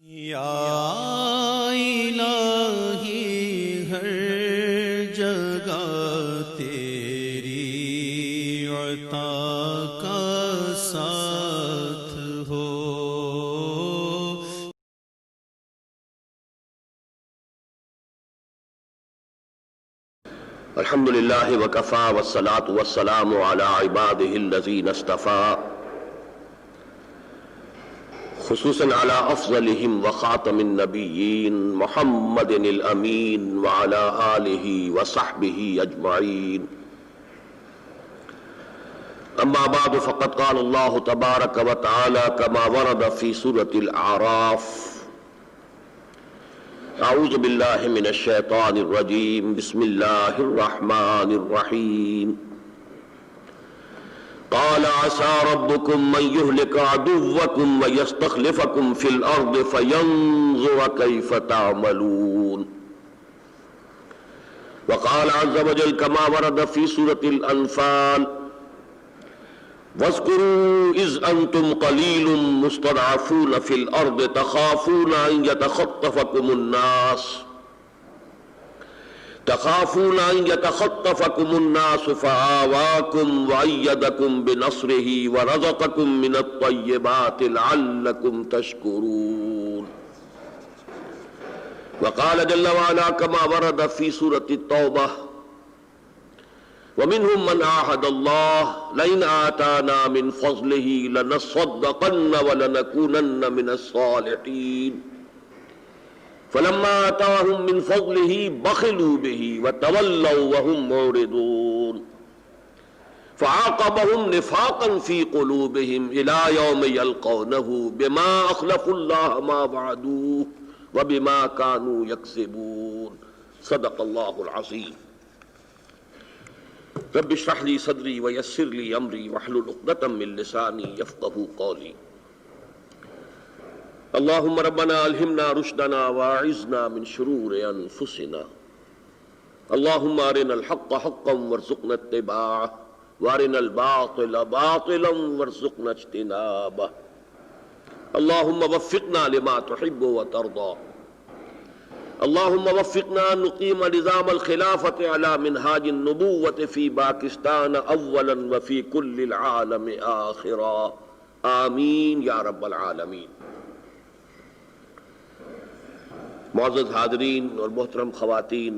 یا الہی ہر جگہ تیری عطا کا ساتھ ہو. الحمد للہ وکفا والصلاة والسلام علی عباده الذین اصطفى خصوصاً علی افضلہم وخاتم النبیین محمد الامین وعلی آلہ وصحبہ اجمعین. اما بعد فقد قال اللہ تبارک وتعالی کما ورد فی سورة الاعراف اعوذ باللہ من الشیطان الرجیم بسم اللہ الرحمن الرحیم. قال عسى ربكم من يهلك عدوكم ويستخلفكم في الأرض فينظر كيف تعملون. وقال عز وجل كما ورد في سورة الأنفال واذكروا إذ أنتم قليل مستضعفون في الأرض تخافون أن يتخطفكم الناس فآواكم وأيدكم بنصره ورزقكم من الطيبات لعلكم تشكرون. وقال جل وعلا كما ورد في سورة التوبة ومنهم من عاهد الله لئن آتانا من فضله لنصدقن ولنكونن من الصالحين فلما آتاهم من فضله بخلوا به وتولوا وهم معرضون فعاقبهم نفاقا في قلوبهم إلى يوم يلقونه بما أخلفوا الله ما وعدوه وبما كانوا يكسبون. صدق الله العظيم. رب اشرح لي صدري ويسر لي امري واحلل عقدة من لساني يفقهوا قولي. اللهم ربنا الهمنا رشدنا واعذنا من شرور انفسنا. اللهم ارنا الحق حقا وارزقنا اتباعه وارنا الباطل باطلا وارزقنا اجتنابه. اللهم وفقنا لما تحب وترضى. اللهم وفقنا ان نقيم نظام الخلافة على منهاج النبوة في باکستان اولا وفي كل العالم آخرا آمین یا رب العالمین. معزز حاضرین اور محترم خواتین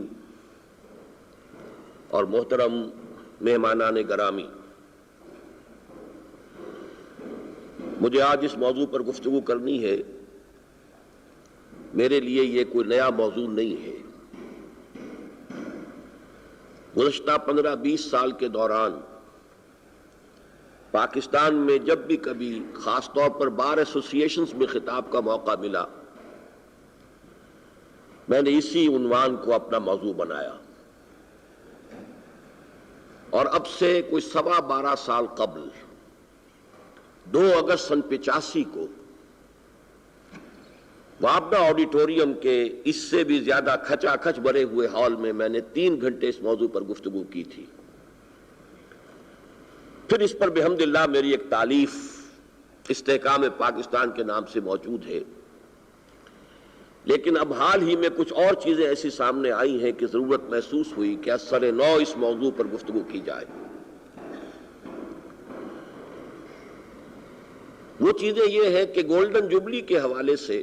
اور محترم مہمانان گرامی، مجھے آج اس موضوع پر گفتگو کرنی ہے. میرے لیے یہ کوئی نیا موضوع نہیں ہے. گزشتہ 15-20 سال کے دوران پاکستان میں جب بھی کبھی خاص طور پر بار ایسوسیشنز میں خطاب کا موقع ملا، میں نے اسی عنوان کو اپنا موضوع بنایا. اور اب سے کوئی 12 سال قبل 2 اگست سن 85 کو وابڈا آڈیٹوریم کے اس سے بھی زیادہ کھچا کھچ بھرے ہوئے ہال میں میں نے 3 گھنٹے اس موضوع پر گفتگو کی تھی. پھر اس پر بحمداللہ میری ایک تالیف استحکام پاکستان کے نام سے موجود ہے. لیکن اب حال ہی میں کچھ اور چیزیں ایسی سامنے آئی ہیں کہ ضرورت محسوس ہوئی کہ از سر نو اس موضوع پر گفتگو کی جائے. وہ چیزیں یہ ہے کہ گولڈن جوبلی کے حوالے سے،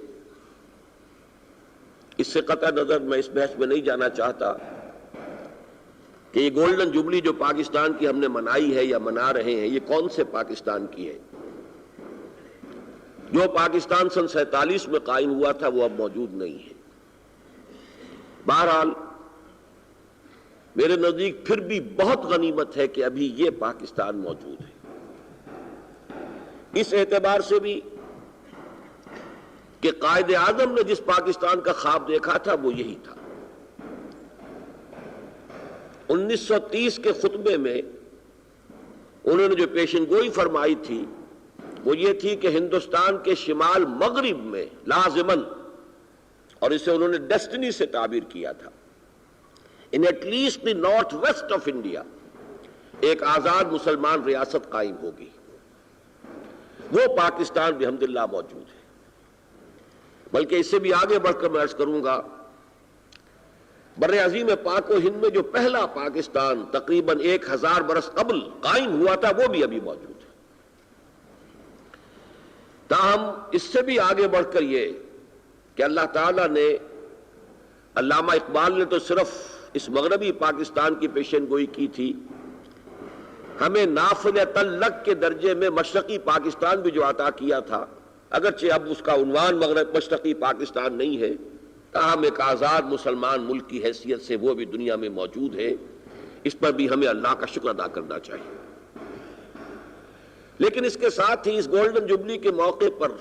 اس سے قطع نظر میں اس بحث میں نہیں جانا چاہتا کہ یہ گولڈن جوبلی جو پاکستان کی ہم نے منائی ہے یا منا رہے ہیں، یہ کون سے پاکستان کی ہے؟ جو پاکستان سن 47 میں قائم ہوا تھا وہ اب موجود نہیں ہے. بہرحال میرے نزدیک پھر بھی بہت غنیمت ہے کہ ابھی یہ پاکستان موجود ہے. اس اعتبار سے بھی کہ قائد اعظم نے جس پاکستان کا خواب دیکھا تھا وہ یہی تھا. 1930 کے خطبے میں انہوں نے جو پیشن گوئی فرمائی تھی وہ یہ تھی کہ ہندوستان کے شمال مغرب میں لازماً، اور اسے انہوں نے ڈیسٹنی سے تعبیر کیا تھا، in at least the north west of India ایک آزاد مسلمان ریاست قائم ہوگی. وہ پاکستان بحمداللہ موجود ہے. بلکہ اس سے بھی آگے بڑھ کر میں عرض کروں گا، بر عظیم پاک و ہند میں جو پہلا پاکستان تقریباً 1000 برس قبل قائم ہوا تھا وہ بھی ابھی موجود ہے۔ تاہم اس سے بھی آگے بڑھ کر یہ کہ اللہ تعالیٰ نے، علامہ اقبال نے تو صرف اس مغربی پاکستان کی پیشن گوئی کی تھی، ہمیں نافل تلق کے درجے میں مشرقی پاکستان بھی جو عطا کیا تھا، اگرچہ اب اس کا عنوان مغرب مشرقی پاکستان نہیں ہے، تاہم ایک آزاد مسلمان ملک کی حیثیت سے وہ بھی دنیا میں موجود ہے، اس پر بھی ہمیں اللہ کا شکر ادا کرنا چاہیے۔ لیکن اس کے ساتھ ہی اس گولڈن جبلی کے موقع پر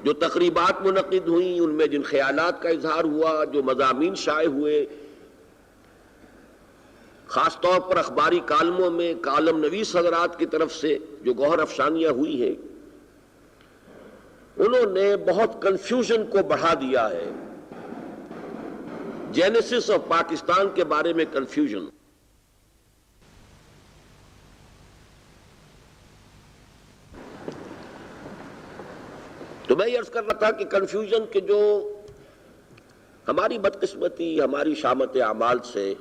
جو تقریبات منعقد ہوئیں، ان میں جن خیالات کا اظہار ہوا، جو مضامین شائع ہوئے، خاص طور پر اخباری کالموں میں کالم نویس حضرات کی طرف سے جو گوہر افشانیاں ہوئی ہیں، انہوں نے بہت کنفیوژن کو بڑھا دیا ہے۔ جینیسس آف پاکستان کے بارے میں کنفیوژن، تو میں یہ عرض کر رہا تھا کہ کنفیوژن کے جو ہماری بدقسمتی، ہماری شامت اعمال سے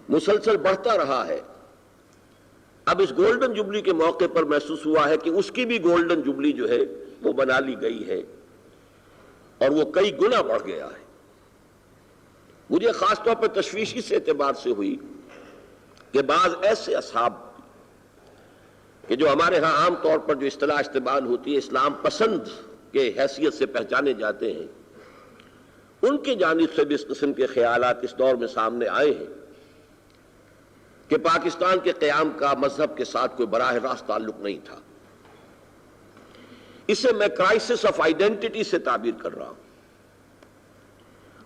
مسلسل بڑھتا رہا ہے، اب اس گولڈن جبلی کے موقع پر محسوس ہوا ہے کہ اس کی بھی گولڈن جبلی جو ہے وہ بنا لی گئی ہے اور وہ کئی گنا بڑھ گیا ہے۔ مجھے خاص طور پر تشویش اس اعتبار سے ہوئی کہ بعض ایسے اصحاب کہ جو ہمارے ہاں عام طور پر جو اصطلاح استعمال ہوتی ہے اسلام پسند کے حیثیت سے پہچانے جاتے ہیں، ان کی جانب سے بھی اس قسم کے خیالات اس دور میں سامنے آئے ہیں کہ پاکستان کے قیام کا مذہب کے ساتھ کوئی براہ راست تعلق نہیں تھا۔ اسے میں کرائسس آف آئیڈینٹی سے تعبیر کر رہا ہوں،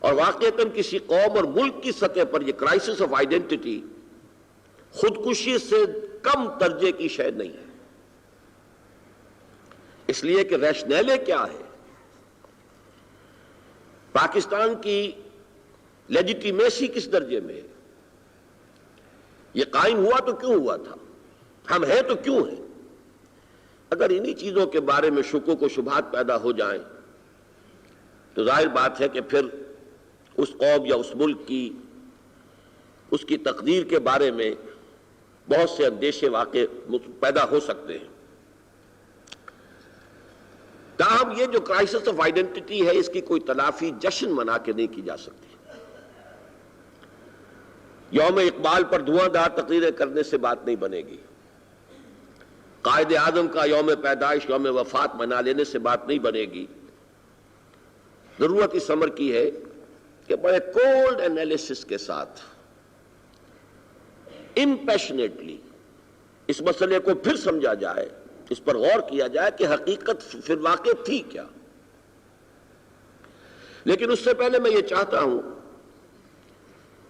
اور واقعتاً کسی قوم اور ملک کی سطح پر یہ کرائسس آف آئیڈینٹی خودکشی سے کم درجے کی شے نہیں ہے، اس لیے کہ ریشنیلے کیا ہے، پاکستان کی لیجیٹیمیسی کس درجے میں ہے، یہ قائم ہوا تو کیوں ہوا تھا، ہم ہیں تو کیوں ہیں۔ اگر انہی چیزوں کے بارے میں شکوک و شبہات پیدا ہو جائیں تو ظاہر بات ہے کہ پھر اس قوم یا اس ملک کی، اس کی تقدیر کے بارے میں بہت سے اندیشے واقع پیدا ہو سکتے ہیں۔ تاہم یہ جو کرائسس آف آئیڈینٹی ہے، اس کی کوئی تلافی جشن منا کے نہیں کی جا سکتی۔ یوم اقبال پر دھواں دار تقریریں کرنے سے بات نہیں بنے گی، قائد اعظم کا یوم پیدائش، یوم وفات منا لینے سے بات نہیں بنے گی۔ ضرورت اس امر کی ہے کہ بڑے کولڈ انالیسس کے ساتھ، امپیشنیٹلی اس مسئلے کو پھر سمجھا جائے، اس پر غور کیا جائے کہ حقیقت پھر واقع تھی کیا۔ لیکن اس سے پہلے میں یہ چاہتا ہوں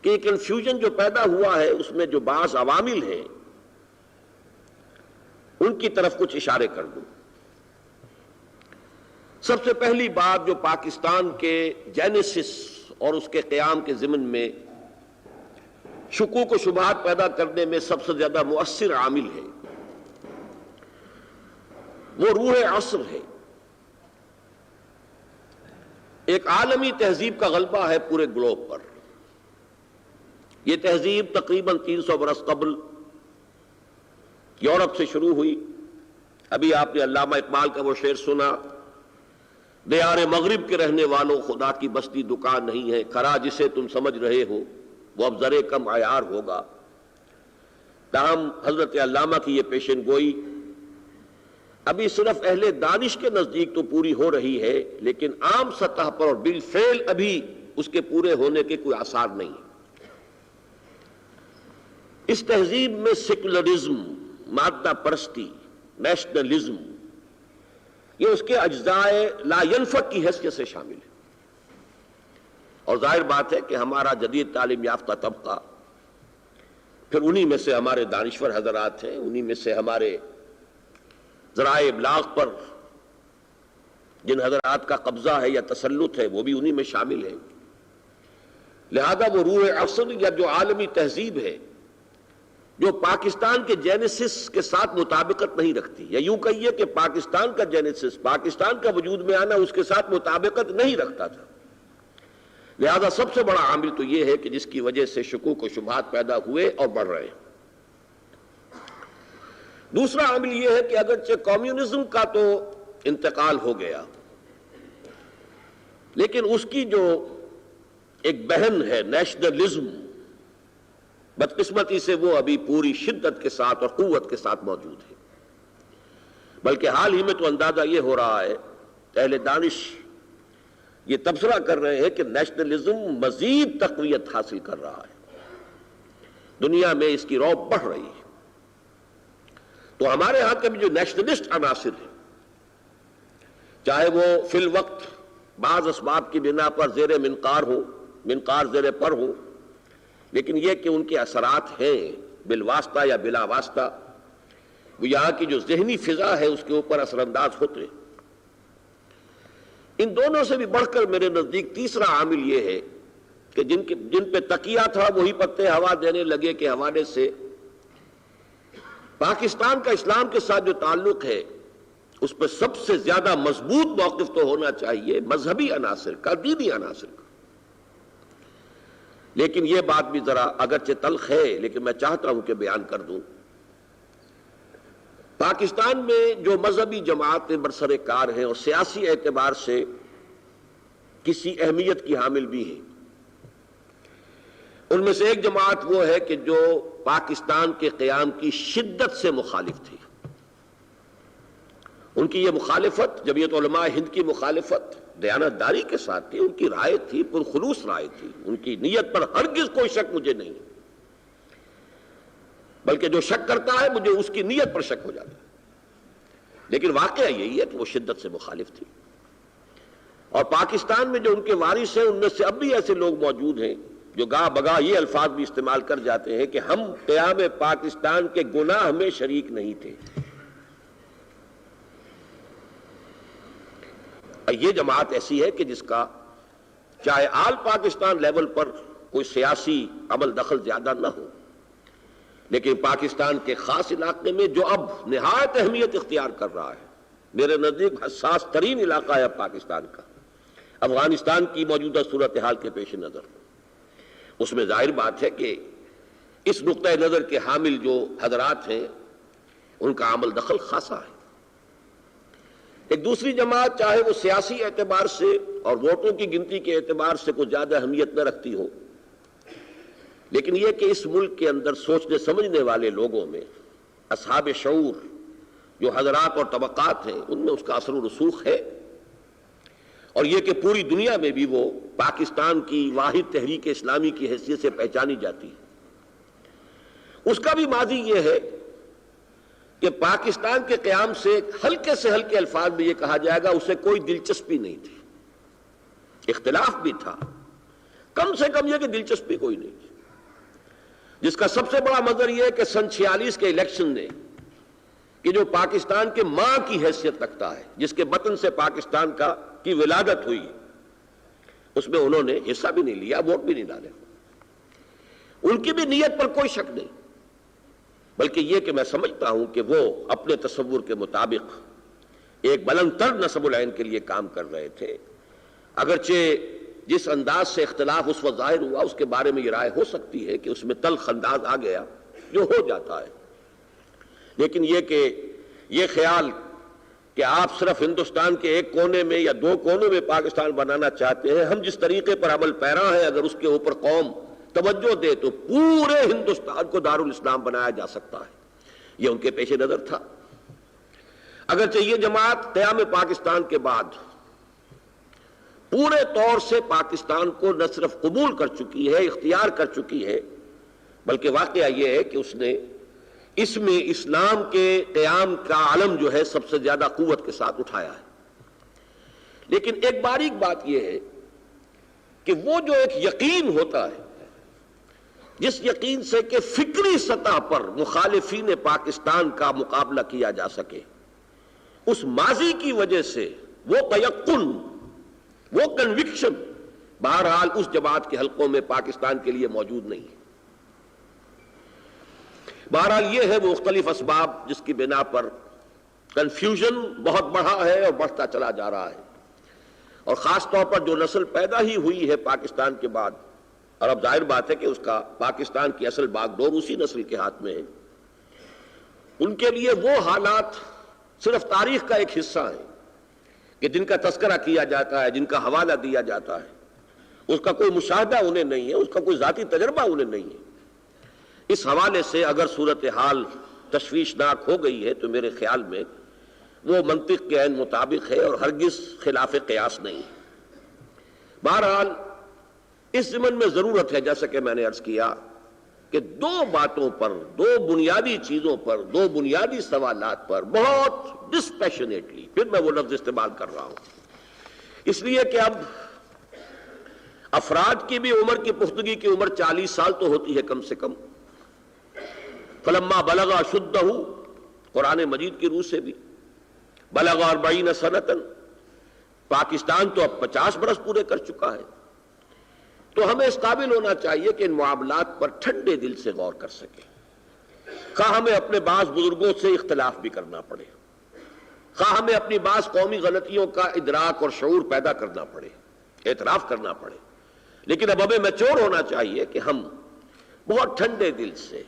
کہ یہ کنفیوژن جو پیدا ہوا ہے اس میں جو بعض عوامل ہیں ان کی طرف کچھ اشارے کر دوں۔ سب سے پہلی بات جو پاکستان کے جینیسس اور اس کے قیام کے ضمن میں شکوک و شبہات پیدا کرنے میں سب سے زیادہ مؤثر عامل ہے، وہ روح عصر ہے۔ ایک عالمی تہذیب کا غلبہ ہے پورے گلوب پر۔ یہ تہذیب تقریباً 300 برس قبل یورپ سے شروع ہوئی۔ ابھی آپ نے علامہ اقبال کا وہ شعر سنا، دیار مغرب کے رہنے والوں خدا کی بستی دکان نہیں ہے، کھرا جسے تم سمجھ رہے ہو وہ اب زرے کم عیار ہوگا۔ تاہم حضرت علامہ کی یہ پیشن گوئی ابھی صرف اہل دانش کے نزدیک تو پوری ہو رہی ہے، لیکن عام سطح پر اور بالفعل ابھی اس کے پورے ہونے کے کوئی آثار نہیں ہیں۔ اس تہذیب میں سیکولرزم، مادہ پرستی، نیشنلزم، یہ اس کے اجزاء لا ینفک کی حیثیت سے شامل ہے۔ اور ظاہر بات ہے کہ ہمارا جدید تعلیم یافتہ طبقہ، پھر انہی میں سے ہمارے دانشور حضرات ہیں، انہی میں سے ہمارے ذرائع ابلاغ پر جن حضرات کا قبضہ ہے یا تسلط ہے وہ بھی انہی میں شامل ہے۔ لہذا وہ روح عصر یا جو عالمی تہذیب ہے جو پاکستان کے جینیسس کے ساتھ مطابقت نہیں رکھتی، یا یوں کہیے کہ پاکستان کا جینیسس، پاکستان کا وجود میں آنا اس کے ساتھ مطابقت نہیں رکھتا تھا۔ لہذا سب سے بڑا عامل تو یہ ہے کہ جس کی وجہ سے شکوک و شبہات پیدا ہوئے اور بڑھ رہے ہیں۔ دوسرا عامل یہ ہے کہ اگرچہ کمیونزم کا تو انتقال ہو گیا، لیکن اس کی جو ایک بہن ہے نیشنلزم، بدقسمتی سے وہ ابھی پوری شدت کے ساتھ اور قوت کے ساتھ موجود ہے۔ بلکہ حال ہی میں تو اندازہ یہ ہو رہا ہے، اہل دانش یہ تبصرہ کر رہے ہیں کہ نیشنلزم مزید تقویت حاصل کر رہا ہے، دنیا میں اس کی رعب بڑھ رہی ہے۔ تو ہمارے ہاں کے بھی جو نیشنلسٹ عناصر ہیں، چاہے وہ فی الوقت بعض اسباب کی بنا پر زیر منقار زیر پر ہو، لیکن یہ کہ ان کے اثرات ہیں بالواسطہ یا بلا واسطہ، وہ یہاں کی جو ذہنی فضا ہے اس کے اوپر اثر انداز ہوتے ہیں۔ ان دونوں سے بھی بڑھ کر میرے نزدیک تیسرا عامل یہ ہے کہ جن پہ تکیہ تھا وہی پتے ہوا دینے لگے کے حوالے سے پاکستان کا اسلام کے ساتھ جو تعلق ہے اس پہ سب سے زیادہ مضبوط موقف تو ہونا چاہیے مذہبی عناصر کا، دینی عناصر کا۔ لیکن یہ بات بھی ذرا اگرچہ تلخ ہے لیکن میں چاہتا ہوں کہ بیان کر دوں، پاکستان میں جو مذہبی جماعتیں برسر کار ہیں اور سیاسی اعتبار سے کسی اہمیت کی حامل بھی ہیں، ان میں سے ایک جماعت وہ ہے کہ جو پاکستان کے قیام کی شدت سے مخالف تھی۔ ان کی یہ مخالفت، جمعیت علماء ہند کی مخالفت دیانتداری کے ساتھ تھی، ان کی رائے تھی، پرخلوص رائے تھی، ان کی نیت پر ہرگز کوئی شک مجھے نہیں، بلکہ جو شک کرتا ہے مجھے اس کی نیت پر شک ہو جاتا ہے۔ لیکن واقعہ یہی ہے کہ وہ شدت سے مخالف تھی، اور پاکستان میں جو ان کے وارث ہیں ان میں سے اب بھی ایسے لوگ موجود ہیں جو گاہ بگاہ یہ الفاظ بھی استعمال کر جاتے ہیں کہ ہم قیام پاکستان کے گناہ میں شریک نہیں تھے۔ یہ جماعت ایسی ہے کہ جس کا چاہے آل پاکستان لیول پر کوئی سیاسی عمل دخل زیادہ نہ ہو، لیکن پاکستان کے خاص علاقے میں جو اب نہایت اہمیت اختیار کر رہا ہے، میرے نزدیک حساس ترین علاقہ ہے پاکستان کا، افغانستان کی موجودہ صورتحال کے پیش نظر، اس میں ظاہر بات ہے کہ اس نقطۂ نظر کے حامل جو حضرات ہیں ان کا عمل دخل خاصا ہے۔ ایک دوسری جماعت چاہے وہ سیاسی اعتبار سے اور ووٹوں کی گنتی کے اعتبار سے کوئی زیادہ اہمیت نہ رکھتی ہو، لیکن یہ کہ اس ملک کے اندر سوچنے سمجھنے والے لوگوں میں، اصحاب شعور جو حضرات اور طبقات ہیں، ان میں اس کا اثر و رسوخ ہے، اور یہ کہ پوری دنیا میں بھی وہ پاکستان کی واحد تحریک اسلامی کی حیثیت سے پہچانی جاتی ہے۔ اس کا بھی ماضی یہ ہے کہ پاکستان کے قیام سے ہلکے سے ہلکے الفاظ میں یہ کہا جائے گا اسے کوئی دلچسپی نہیں تھی، اختلاف بھی تھا، کم سے کم یہ کہ دلچسپی کوئی نہیں تھی، جس کا سب سے بڑا مظہر یہ ہے کہ سن 46 کے الیکشن نے کہ جو پاکستان کے ماں کی حیثیت رکھتا ہے، جس کے بطن سے پاکستان کی ولادت ہوئی، اس میں انہوں نے حصہ بھی نہیں لیا، ووٹ بھی نہیں ڈالے۔ ان کی بھی نیت پر کوئی شک نہیں، بلکہ یہ کہ میں سمجھتا ہوں کہ وہ اپنے تصور کے مطابق ایک بلند تر نسب العین کے لیے کام کر رہے تھے۔ اگرچہ جس انداز سے اختلاف اس وقت ظاہر ہوا اس کے بارے میں یہ رائے ہو سکتی ہے کہ اس میں تلخ انداز آ گیا، جو ہو جاتا ہے، لیکن یہ کہ یہ خیال کہ آپ صرف ہندوستان کے ایک کونے میں یا دو کونوں میں پاکستان بنانا چاہتے ہیں، ہم جس طریقے پر عمل پیرا ہے اگر اس کے اوپر قوم توجہ دے تو پورے ہندوستان کو دارالاسلام بنایا جا سکتا ہے، یہ ان کے پیش نظر تھا۔ اگرچہ یہ جماعت قیام پاکستان کے بعد پورے طور سے پاکستان کو نہ صرف قبول کر چکی ہے، اختیار کر چکی ہے، بلکہ واقعہ یہ ہے کہ اس نے اس میں اسلام کے قیام کا علم جو ہے سب سے زیادہ قوت کے ساتھ اٹھایا ہے۔ لیکن ایک باریک بات یہ ہے کہ وہ جو ایک یقین ہوتا ہے، جس یقین سے کہ فکری سطح پر مخالفین پاکستان کا مقابلہ کیا جا سکے، اس ماضی کی وجہ سے وہ تیقن، وہ کنوکشن بہرحال اس جماعت کے حلقوں میں پاکستان کے لیے موجود نہیں ہے۔ بہرحال یہ ہے وہ مختلف اسباب جس کی بنا پر کنفیوژن بہت بڑھا ہے اور بڑھتا چلا جا رہا ہے، اور خاص طور پر جو نسل پیدا ہی ہوئی ہے پاکستان کے بعد، اور اب ظاہر بات ہے کہ اس کا پاکستان کی اصل باغ ڈور اسی نسل کے ہاتھ میں ہے، ان کے لیے وہ حالات صرف تاریخ کا ایک حصہ ہیں کہ جن کا تذکرہ کیا جاتا ہے، جن کا حوالہ دیا جاتا ہے، اس کا کوئی مشاہدہ انہیں نہیں ہے، اس کا کوئی ذاتی تجربہ انہیں نہیں ہے۔ اس حوالے سے اگر صورتحال تشویشناک ہو گئی ہے تو میرے خیال میں وہ منطق کے عین مطابق ہے اور ہرگز خلاف قیاس نہیں ہے۔ بہرحال اس ضمن میں ضرورت ہے، جیسا کہ میں نے عرض کیا، کہ دو باتوں پر، دو بنیادی چیزوں پر، دو بنیادی سوالات پر بہت ڈسپیشنیٹلی، پھر میں وہ لفظ استعمال کر رہا ہوں، اس لیے کہ اب افراد کی بھی عمر کی پختگی کی عمر 40 سال تو ہوتی ہے کم سے کم، فلما بلغ اشدہ، قرآن مجید کی روح سے بھی بلغ 40 سنۃ، پاکستان تو اب 50 برس پورے کر چکا ہے، تو ہمیں اس قابل ہونا چاہیے کہ ان معاملات پر ٹھنڈے دل سے غور کر سکیں، خواہ ہمیں اپنے بعض بزرگوں سے اختلاف بھی کرنا پڑے، خواہ ہمیں اپنی بعض قومی غلطیوں کا ادراک اور شعور پیدا کرنا پڑے، اعتراف کرنا پڑے، لیکن اب ہمیں میچور ہونا چاہیے کہ ہم بہت ٹھنڈے دل سے،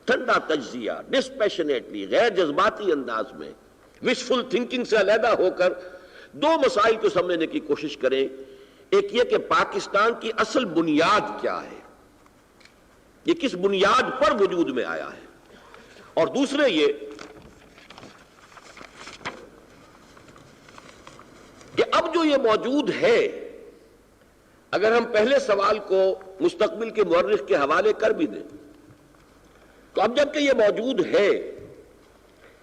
ٹھنڈا تجزیہ، ڈسپیشنیٹلی، غیر جذباتی انداز میں، وشفل تھنکنگ سے علیحدہ ہو کر دو مسائل کو سمجھنے کی کوشش کریں۔ ایک یہ کہ پاکستان کی اصل بنیاد کیا ہے، یہ کس بنیاد پر وجود میں آیا ہے، اور دوسرے یہ کہ اب جو یہ موجود ہے، اگر ہم پہلے سوال کو مستقبل کے مورخ کے حوالے کر بھی دیں تو اب جب کہ یہ موجود ہے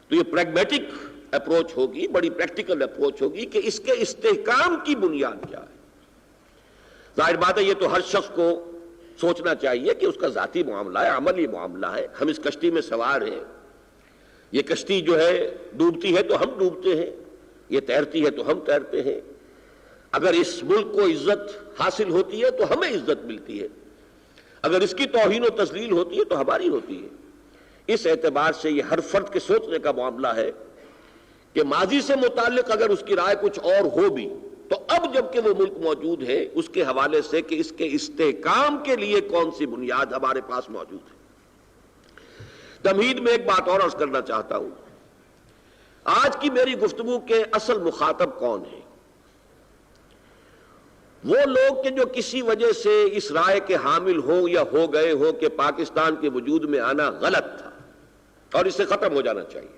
تو یہ پریگمیٹک اپروچ ہوگی، بڑی پریکٹیکل اپروچ ہوگی کہ اس کے استحکام کی بنیاد کیا ہے۔ ظاہر بات ہے یہ تو ہر شخص کو سوچنا چاہیے کہ اس کا ذاتی معاملہ ہے، عملی معاملہ ہے، ہم اس کشتی میں سوار ہیں، یہ کشتی جو ہے ڈوبتی ہے تو ہم ڈوبتے ہیں، یہ تیرتی ہے تو ہم تیرتے ہیں، اگر اس ملک کو عزت حاصل ہوتی ہے تو ہمیں عزت ملتی ہے، اگر اس کی توہین و تذلیل ہوتی ہے تو ہماری ہوتی ہے۔ اس اعتبار سے یہ ہر فرد کے سوچنے کا معاملہ ہے کہ ماضی سے متعلق اگر اس کی رائے کچھ اور ہو بھی تو اب جب کہ وہ ملک موجود ہے اس کے حوالے سے کہ اس کے استحکام کے لیے کون سی بنیاد ہمارے پاس موجود ہے۔ تمہید میں ایک بات اور عرض کرنا چاہتا ہوں، آج کی میری گفتگو کے اصل مخاطب کون ہیں؟ وہ لوگ کہ جو کسی وجہ سے اس رائے کے حامل ہو یا ہو گئے ہو کہ پاکستان کے وجود میں آنا غلط تھا اور اس سے ختم ہو جانا چاہیے۔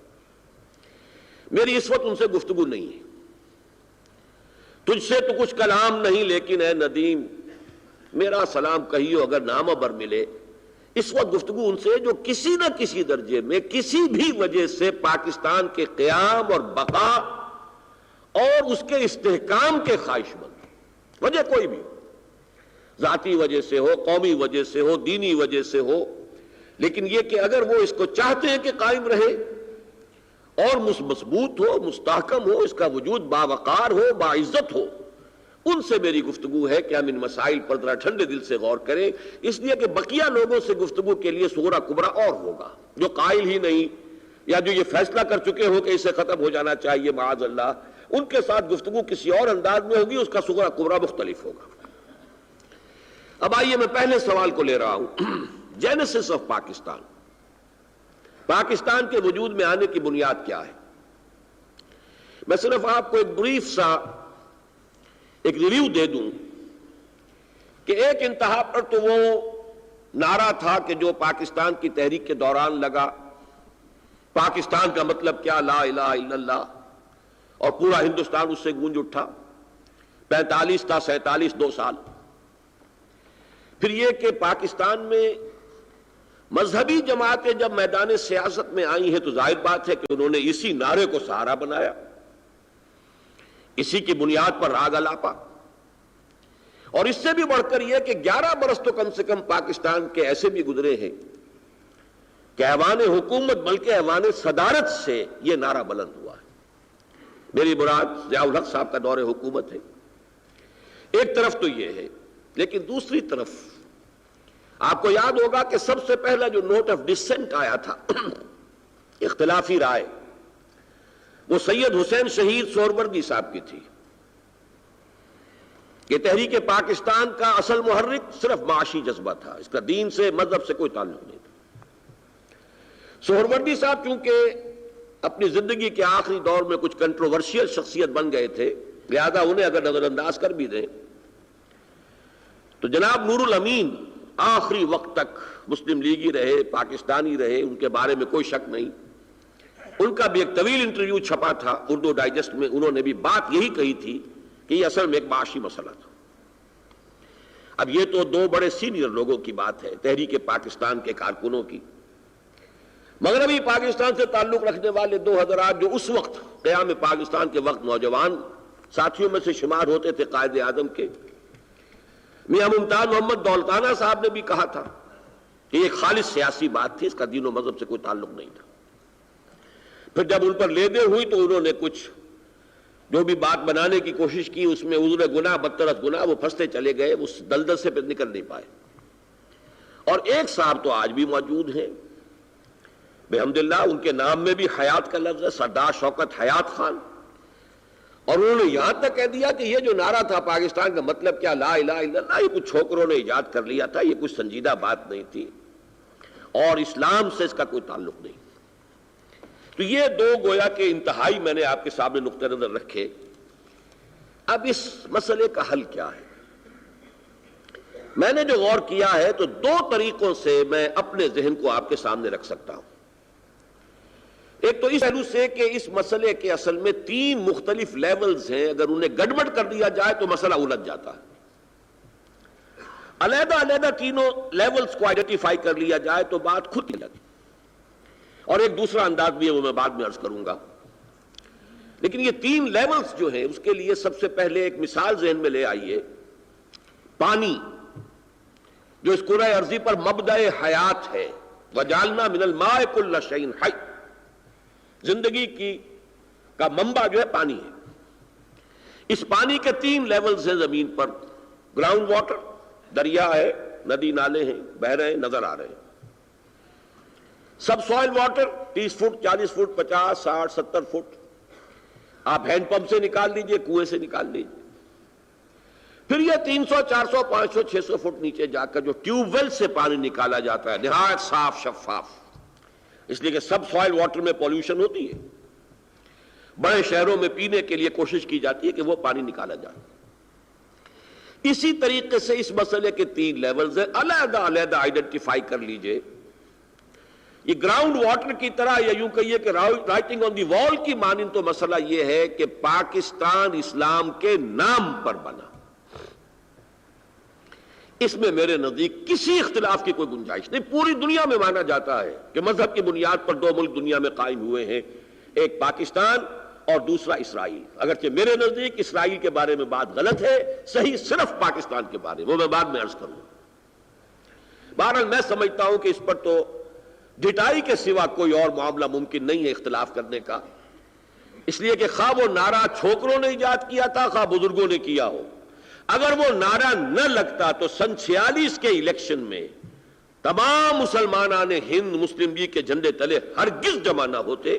میری اس وقت ان سے گفتگو نہیں ہے، تجھ سے تو کچھ کلام نہیں لیکن اے ندیم میرا سلام کہیو اگر نامور ملے۔ اس وقت گفتگو ان سے جو کسی نہ کسی درجے میں کسی بھی وجہ سے پاکستان کے قیام اور بقا اور اس کے استحکام کے خواہش مند، وجہ کوئی بھی، ذاتی وجہ سے ہو، قومی وجہ سے ہو، دینی وجہ سے ہو، لیکن یہ کہ اگر وہ اس کو چاہتے ہیں کہ قائم رہے اور مضبوط ہو، مستحکم ہو، اس کا وجود باوقار ہو، باعزت ہو، ان سے میری گفتگو ہے کہ ہم ان مسائل پر ذرا ٹھنڈے دل سے غور کریں، اس لیے کہ بقیہ لوگوں سے گفتگو کے لیے صغرا کبرا اور ہوگا، جو قائل ہی نہیں یا جو یہ فیصلہ کر چکے ہو کہ اسے ختم ہو جانا چاہیے معاذ اللہ، ان کے ساتھ گفتگو کسی اور انداز میں ہوگی، اس کا صغرا کبرا مختلف ہوگا۔ اب آئیے میں پہلے سوال کو لے رہا ہوں، جینیسس آف پاکستان، پاکستان کے وجود میں آنے کی بنیاد کیا ہے؟ میں صرف آپ کو ایک بریف سا ایک ریویو دے دوں کہ ایک انتہا پر تو وہ نعرہ تھا کہ جو پاکستان کی تحریک کے دوران لگا، پاکستان کا مطلب کیا، لا الہ الا اللہ، اور پورا ہندوستان اس سے گونج اٹھا، 45 تا 47 2 سال۔ پھر یہ کہ پاکستان میں مذہبی جماعتیں جب میدان سیاست میں آئی ہیں تو ظاہر بات ہے کہ انہوں نے اسی نعرے کو سہارا بنایا، اسی کی بنیاد پر راگ الاپا، اور اس سے بھی بڑھ کر یہ کہ 11 برس تو کم سے کم پاکستان کے ایسے بھی گزرے ہیں کہ ایوان حکومت بلکہ ایوان صدارت سے یہ نعرہ بلند ہوا ہے۔ میری مراد ضیاء الحق صاحب کا دور حکومت ہے، ایک طرف تو یہ ہے، لیکن دوسری طرف آپ کو یاد ہوگا کہ سب سے پہلا جو نوٹ آف ڈسینٹ آیا تھا اختلافی رائے، وہ سید حسین شہید سہروردی صاحب کی تھی کہ تحریک پاکستان کا اصل محرک صرف معاشی جذبہ تھا، اس کا دین سے مذہب سے کوئی تعلق نہیں تھا۔ سہروردی صاحب چونکہ اپنی زندگی کے آخری دور میں کچھ کنٹروورشیل شخصیت بن گئے تھے، لہذا انہیں اگر نظر انداز کر بھی دیں تو جناب نور الامین آخری وقت تک مسلم لیگی رہے، پاکستانی رہے، ان کے بارے میں کوئی شک نہیں۔ ان کا بھی ایک طویل انٹرویو چھپا تھا اردو ڈائجسٹ میں، انہوں نے بھی بات یہی کہی تھی کہ یہ اصل میں ایک معاشی مسئلہ تھا۔ اب یہ تو دو بڑے سینئر لوگوں کی بات ہے، تحریک پاکستان کے کارکنوں کی۔ مغربی پاکستان سے تعلق رکھنے والے دو حضرات جو اس وقت قیام پاکستان کے وقت نوجوان ساتھیوں میں سے شمار ہوتے تھے قائد اعظم کے، میاں ممتاز محمد دولتانہ صاحب نے بھی کہا تھا کہ یہ خالص سیاسی بات تھی، اس کا دین و مذہب سے کوئی تعلق نہیں تھا۔ پھر جب ان پر لیدے ہوئی تو انہوں نے کچھ جو بھی بات بنانے کی کوشش کی، اس میں عذر گناہ بدتر از گناہ، وہ پھنستے چلے گئے، اس دلدل سے پھر نکل نہیں پائے۔ اور ایک صاحب تو آج بھی موجود ہیں بحمداللہ، ان کے نام میں بھی حیات کا لفظ ہے، سردار شوکت حیات خان، اور انہوں نے یہاں تک کہہ دیا کہ یہ جو نعرہ تھا پاکستان کا مطلب کیا، لا الہ الا اللہ، یہ کچھ چھوکروں نے ایجاد کر لیا تھا، یہ کچھ سنجیدہ بات نہیں تھی اور اسلام سے اس کا کوئی تعلق نہیں۔ تو یہ دو گویا کہ انتہائی میں نے آپ کے سامنے نقطہ نظر رکھے۔ اب اس مسئلے کا حل کیا ہے؟ میں نے جو غور کیا ہے تو دو طریقوں سے میں اپنے ذہن کو آپ کے سامنے رکھ سکتا ہوں۔ ایک تو اس پہلو سے کہ اس مسئلے کے اصل میں تین مختلف لیولز ہیں، اگر انہیں گڑبڑ کر دیا جائے تو مسئلہ الجھ جاتا ہے۔ علیحدہ علیحدہ تینوں لیولز کو آئیڈینٹیفائی کر لیا جائے تو بات خود ہی لگی۔ اور ایک دوسرا انداز بھی ہے، وہ میں بعد میں عرض کروں گا۔ لیکن یہ تین لیولز جو ہیں اس کے لیے سب سے پہلے ایک مثال ذہن میں لے آئیے، پانی جو اس کرۂ ارضی پر مبدأ حیات ہے، وَجَعَلْنَا مِنَ الْمَاءِ كُلَّ شَيْءٍ حَيٍّ، زندگی کا منبع جو ہے پانی ہے۔ اس پانی کے تین لیولز ہیں زمین پر، گراؤنڈ واٹر، دریا ہے، ندی نالے ہیں، بہ رہے ہیں، نظر آ رہے ہیں۔ Sub soil water 30 feet 40 feet 50 60 70 feet آپ ہینڈ پمپ سے نکال لیجئے، کنویں سے نکال لیجئے۔ پھر یہ 300 400 500 600 فٹ نیچے جا کر جو ٹیوب ویل سے پانی نکالا جاتا ہے، نہایت صاف شفاف، اس لیے کہ سب سوائل واٹر میں پولیوشن ہوتی ہے، بڑے شہروں میں پینے کے لیے کوشش کی جاتی ہے کہ وہ پانی نکالا جائے۔ اسی طریقے سے اس مسئلے کے تین لیولز ہیں، علیحدہ علیحدہ آئیڈینٹیفائی کر لیجئے۔ یہ گراؤنڈ واٹر کی طرح یا یوں کہیے کہ رائٹنگ آن دی وال کی مانند تو مسئلہ یہ ہے کہ پاکستان اسلام کے نام پر بنا، اس میں میرے نزدیک کسی اختلاف کی کوئی گنجائش نہیں۔ پوری دنیا میں مانا جاتا ہے کہ مذہب کی بنیاد پر دو ملک دنیا میں قائم ہوئے ہیں، ایک پاکستان اور دوسرا اسرائیل۔ اگرچہ میرے نزدیک اسرائیل کے بارے میں بات غلط ہے، صحیح صرف پاکستان کے بارے میں، وہ میں بعد میں عرض کروں۔ بہرحال میں سمجھتا ہوں کہ اس پر تو ڈٹائی کے سوا کوئی اور معاملہ ممکن نہیں ہے اختلاف کرنے کا، اس لیے کہ خواہ وہ نعرہ چھوکروں نے ایجاد کیا تھا، خواہ بزرگوں نے کیا ہو، اگر وہ نعرہ نہ لگتا تو سن 46 کے الیکشن میں تمام مسلمانان ہند مسلم لیگ کے جھنڈے تلے ہرگز جمع نہ ہوتے،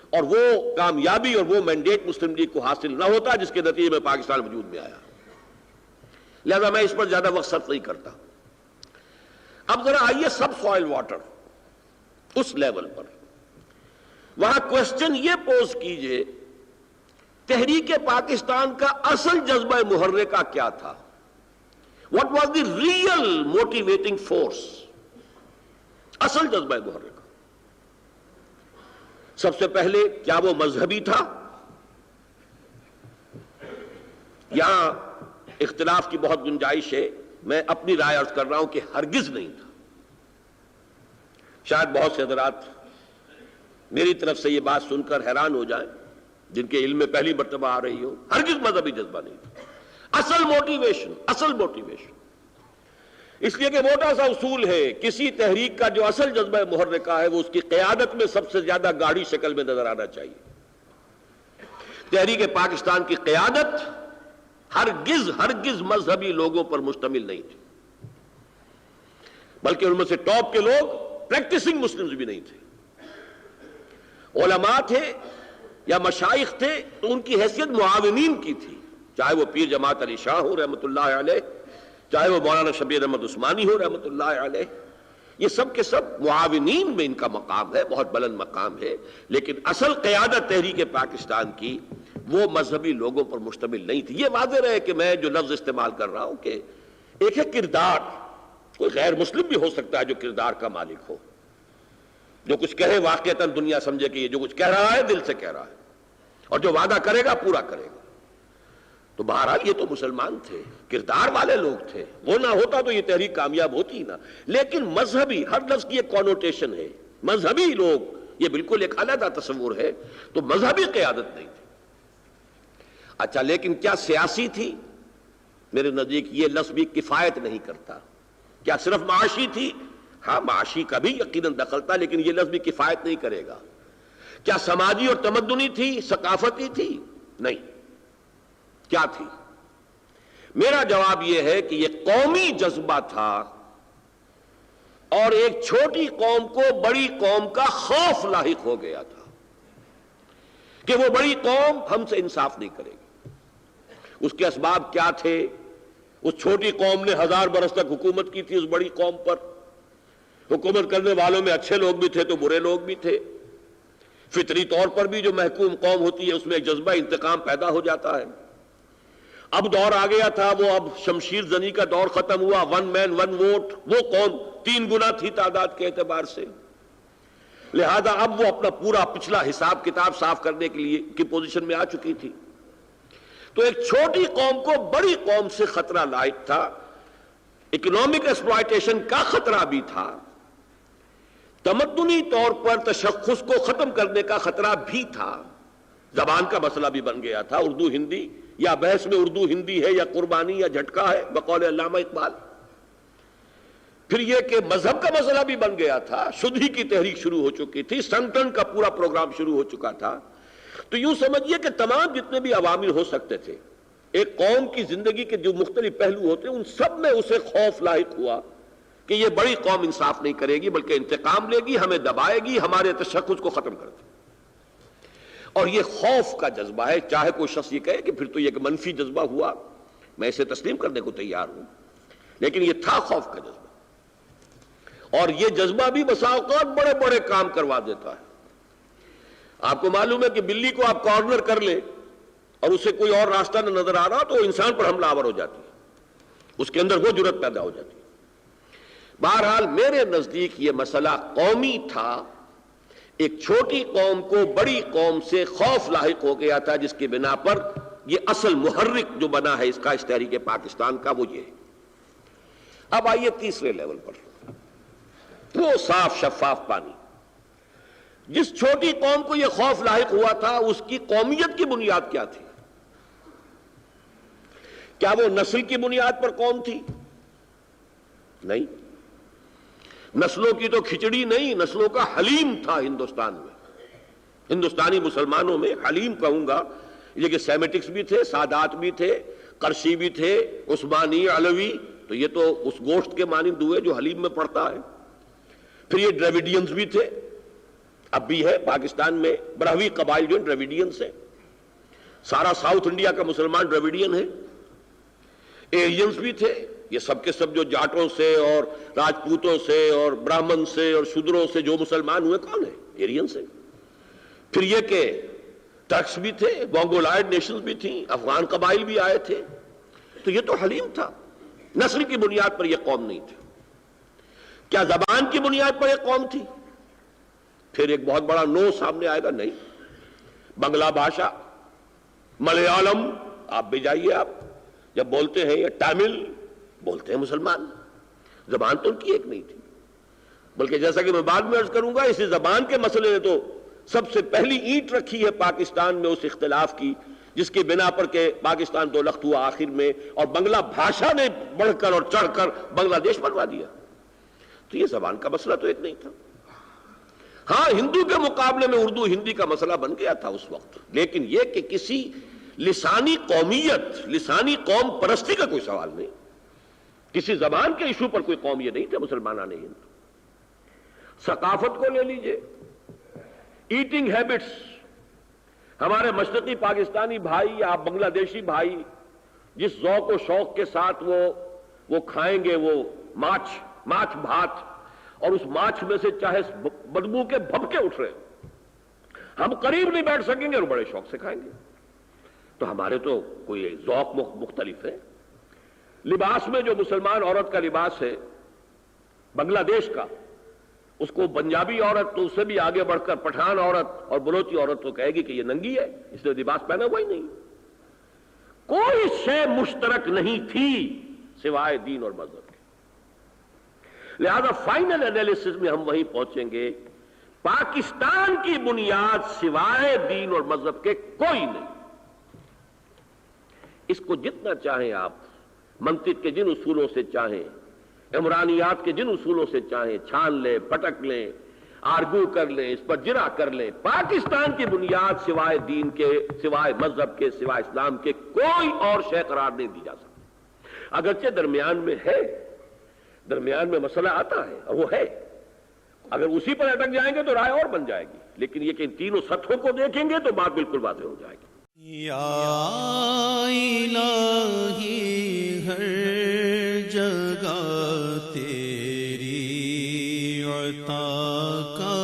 اور وہ کامیابی اور وہ مینڈیٹ مسلم لیگ کو حاصل نہ ہوتا جس کے نتیجے میں پاکستان وجود میں آیا۔ لہذا میں اس پر زیادہ وقت صرف نہیں کرتا۔ اب ذرا آئیے سب سوائل واٹر، اس لیول پر وہاں کوشچن یہ پوز کیجئے، تحریک پاکستان کا اصل جذبہ محرکہ کیا تھا؟ What was the real motivating force؟ اصل جذبہ محرکہ سب سے پہلے کیا وہ مذہبی تھا؟ یہاں اختلاف کی بہت گنجائش ہے، میں اپنی رائے عرض کر رہا ہوں کہ ہرگز نہیں تھا۔ شاید بہت سے حضرات میری طرف سے یہ بات سن کر حیران ہو جائیں جن کے علم میں پہلی مرتبہ آ رہی ہو، ہرگز مذہبی جذبہ نہیں تھا۔ اصل موٹیویشن اس لیے کہ موٹا سا اصول ہے، کسی تحریک کا جو اصل جذبہ محرکہ ہے وہ اس کی قیادت میں سب سے زیادہ گاڑی شکل میں نظر آنا چاہیے۔ تحریک پاکستان کی قیادت ہرگز مذہبی لوگوں پر مشتمل نہیں تھی۔ بلکہ ان میں سے ٹاپ کے لوگ پریکٹسنگ مسلمز بھی نہیں تھے، علماء تھے یا مشائخ تھے تو ان کی حیثیت معاونین کی تھی، چاہے وہ پیر جماعت علی شاہ ہو رحمۃ اللہ علیہ، چاہے وہ مولانا شبیر احمد عثمانی ہو رحمۃ اللہ علیہ، یہ سب کے سب معاونین میں ان کا مقام ہے، بہت بلند مقام ہے، لیکن اصل قیادت تحریک پاکستان کی وہ مذہبی لوگوں پر مشتمل نہیں تھی۔ یہ واضح رہے کہ میں جو لفظ استعمال کر رہا ہوں کہ ایک ہے کردار، کوئی غیر مسلم بھی ہو سکتا ہے جو کردار کا مالک ہو، جو کچھ کہے واقعتاً دنیا سمجھے کہ یہ جو کچھ کہہ رہا ہے دل سے کہہ رہا ہے، اور جو وعدہ کرے گا پورا کرے گا۔ تو بہرحال یہ تو مسلمان تھے، کردار والے لوگ تھے، وہ نہ ہوتا تو یہ تحریک کامیاب ہوتی ہی نہ۔ لیکن مذہبی، ہر لفظ کی ایک کونوٹیشن ہے، مذہبی لوگ، یہ بالکل ایک علیحدہ تصور ہے، تو مذہبی قیادت نہیں تھی۔ اچھا، لیکن کیا سیاسی تھی؟ میرے نزدیک یہ لفظ بھی کفایت نہیں کرتا۔ کیا صرف معاشی تھی؟ ہاں، معاشی کا بھی یقیناً دخل تھا، لیکن یہ لفظ بھی کفایت نہیں کرے گا۔ کیا سماجی اور تمدنی تھی، ثقافتی تھی؟ نہیں۔ کیا تھی؟ میرا جواب یہ ہے کہ یہ قومی جذبہ تھا، اور ایک چھوٹی قوم کو بڑی قوم کا خوف لاحق ہو گیا تھا کہ وہ بڑی قوم ہم سے انصاف نہیں کرے گی۔ اس کے اسباب کیا تھے؟ اس چھوٹی قوم نے 1000 برس تک حکومت کی تھی اس بڑی قوم پر، حکومت کرنے والوں میں اچھے لوگ بھی تھے تو برے لوگ بھی تھے، فطری طور پر بھی جو محکوم قوم ہوتی ہے اس میں ایک جذبہ انتقام پیدا ہو جاتا ہے۔ اب دور آ گیا تھا، وہ اب شمشیر زنی کا دور ختم ہوا، 1 مین 1 ووٹ، وہ قوم 3 گنا تھی تعداد کے اعتبار سے، لہذا اب وہ اپنا پورا پچھلا حساب کتاب صاف کرنے کے لیے کی پوزیشن میں آ چکی تھی۔ تو ایک چھوٹی قوم کو بڑی قوم سے خطرہ لاحق تھا، اکنامک ایکسپلائٹیشن کا خطرہ بھی تھا، تمدنی طور پر تشخص کو ختم کرنے کا خطرہ بھی تھا، زبان کا مسئلہ بھی بن گیا تھا، اردو ہندی، یا بحث میں اردو ہندی ہے یا قربانی یا جھٹکا ہے بقول علامہ اقبال۔ پھر یہ کہ مذہب کا مسئلہ بھی بن گیا تھا، شدھی کی تحریک شروع ہو چکی تھی، سنگٹن کا پورا پروگرام شروع ہو چکا تھا۔ تو یوں سمجھیے کہ تمام جتنے بھی عوامل ہو سکتے تھے ایک قوم کی زندگی کے جو مختلف پہلو ہوتے ہیں ان سب میں اسے خوف لاحق ہوا کہ یہ بڑی قوم انصاف نہیں کرے گی بلکہ انتقام لے گی، ہمیں دبائے گی، ہمارے تشخص کو ختم کر دے۔ اور یہ خوف کا جذبہ ہے، چاہے کوئی شخص یہ کہے کہ پھر تو یہ ایک منفی جذبہ ہوا، میں اسے تسلیم کرنے کو تیار ہوں، لیکن یہ تھا خوف کا جذبہ، اور یہ جذبہ بھی بسا اوقات بڑے بڑے کام کروا دیتا ہے۔ آپ کو معلوم ہے کہ بلی کو آپ کارنر کر لیں اور اسے کوئی اور راستہ نہ نظر آ رہا تو انسان پر حملہ آور ہو جاتی ہے، اس کے اندر وہ جرأت پیدا ہو جاتی ہے۔ بہرحال میرے نزدیک یہ مسئلہ قومی تھا، ایک چھوٹی قوم کو بڑی قوم سے خوف لاحق ہو گیا تھا، جس کی بنا پر یہ اصل محرک جو بنا ہے اس کا، اس تحریک پاکستان کا، وہ یہ ہے۔ اب آئیے تیسرے لیول پر، وہ صاف شفاف پانی۔ جس چھوٹی قوم کو یہ خوف لاحق ہوا تھا اس کی قومیت کی بنیاد کیا تھی؟ کیا وہ نسل کی بنیاد پر قوم تھی؟ نہیں، نسلوں کی تو کھچڑی نہیں، نسلوں کا حلیم تھا ہندوستان میں، ہندوستانی مسلمانوں میں حلیم کہوں گا، یہ کہ سیمیٹکس بھی تھے، سادات بھی تھے، قرشی بھی تھے، عثمانی، علوی، تو یہ تو اس گوشت کے مانند ہوئے جو حلیم میں پڑتا ہے۔ پھر یہ ڈریویڈینز بھی تھے، اب بھی ہے پاکستان میں برہوی قبائل جو ڈریویڈینز ہیں، سارا ساؤتھ انڈیا کا مسلمان ڈریویڈین ہے۔ ایرینز بھی تھے، یہ سب کے سب جو جاٹوں سے اور راجپوتوں سے اور براہمن سے اور شودروں سے جو مسلمان ہوئے کون ہیں؟ ایرینز ہیں۔ پھر یہ کہ ٹرکس بھی تھے، مونگولائڈ نیشنز بھی تھیں، افغان قبائل بھی آئے تھے، تو یہ تو حلیم تھا، نسل کی بنیاد پر یہ قوم نہیں تھی۔ کیا زبان کی بنیاد پر یہ قوم تھی؟ پھر ایک بہت بڑا نو سامنے آئے گا، نہیں۔ بنگلہ بھاشا، ملیالم، آپ بھی جائیے، آپ جب بولتے ہیں، یا تامل بولتے ہیں مسلمان، زبان تو ان کی ایک نہیں تھی، بلکہ جیسا کہ میں بعد میں عرض کروں گا، اسی زبان کے مسئلے نے تو سب سے پہلی اینٹ رکھی ہے پاکستان میں اس اختلاف کی جس کی بنا پر کہ پاکستان دو لخت ہوا آخر میں، اور بنگلہ بھاشا نے بڑھ کر اور چڑھ کر بنگلہ دیش بنوا دیا۔ تو یہ زبان کا مسئلہ تو ایک نہیں تھا۔ ہاں، ہندو کے مقابلے میں اردو ہندی کا مسئلہ بن گیا تھا اس وقت، لیکن یہ کہ کسی لسانی قومیت، لسانی قوم پرستی کا کوئی سوال نہیں۔ کسی زبان کے ایشو پر کوئی قوم یہ نہیں تھے مسلمانان ہند. ثقافت کو لے لیجئے، ایٹنگ ہیبٹس، ہمارے مشرقی پاکستانی بھائی یا بنگلہ دیشی بھائی جس ذوق و شوق کے ساتھ وہ کھائیں گے وہ ماچھ بھات، اور اس ماچھ میں سے چاہے بدبو کے بھبکے اٹھ رہے ہم قریب نہیں بیٹھ سکیں گے اور بڑے شوق سے کھائیں گے. تو ہمارے تو کوئی ذوق مختلف ہے. لباس میں جو مسلمان عورت کا لباس ہے بنگلہ دیش کا، اس کو پنجابی عورت تو اس سے بھی آگے بڑھ کر پٹھان عورت اور بلوچی عورت تو کہے گی کہ یہ ننگی ہے، اس نے لباس پہنا ہوا ہی نہیں. کوئی شے مشترک نہیں تھی سوائے دین اور مذہب کے. لہذا فائنل انالیسس میں ہم وہیں پہنچیں گے، پاکستان کی بنیاد سوائے دین اور مذہب کے کوئی نہیں. اس کو جتنا چاہیں آپ منطق کے جن اصولوں سے چاہیں، عمرانیات کے جن اصولوں سے چاہیں چھان لیں، پٹک لیں، آرگو کر لیں، اس پر جرا کر لیں، پاکستان کی بنیاد سوائے دین کے، سوائے مذہب کے، سوائے اسلام کے کوئی اور شے قرار نہیں دی جا سکتی. اگرچہ درمیان میں مسئلہ آتا ہے اور وہ ہے، اگر اسی پر اٹک جائیں گے تو رائے اور بن جائے گی، لیکن یہ کہ ان تینوں سطحوں کو دیکھیں گے تو بات بالکل واضح ہو جائے گی. یا الہی ہر جگہ تیری عطا کا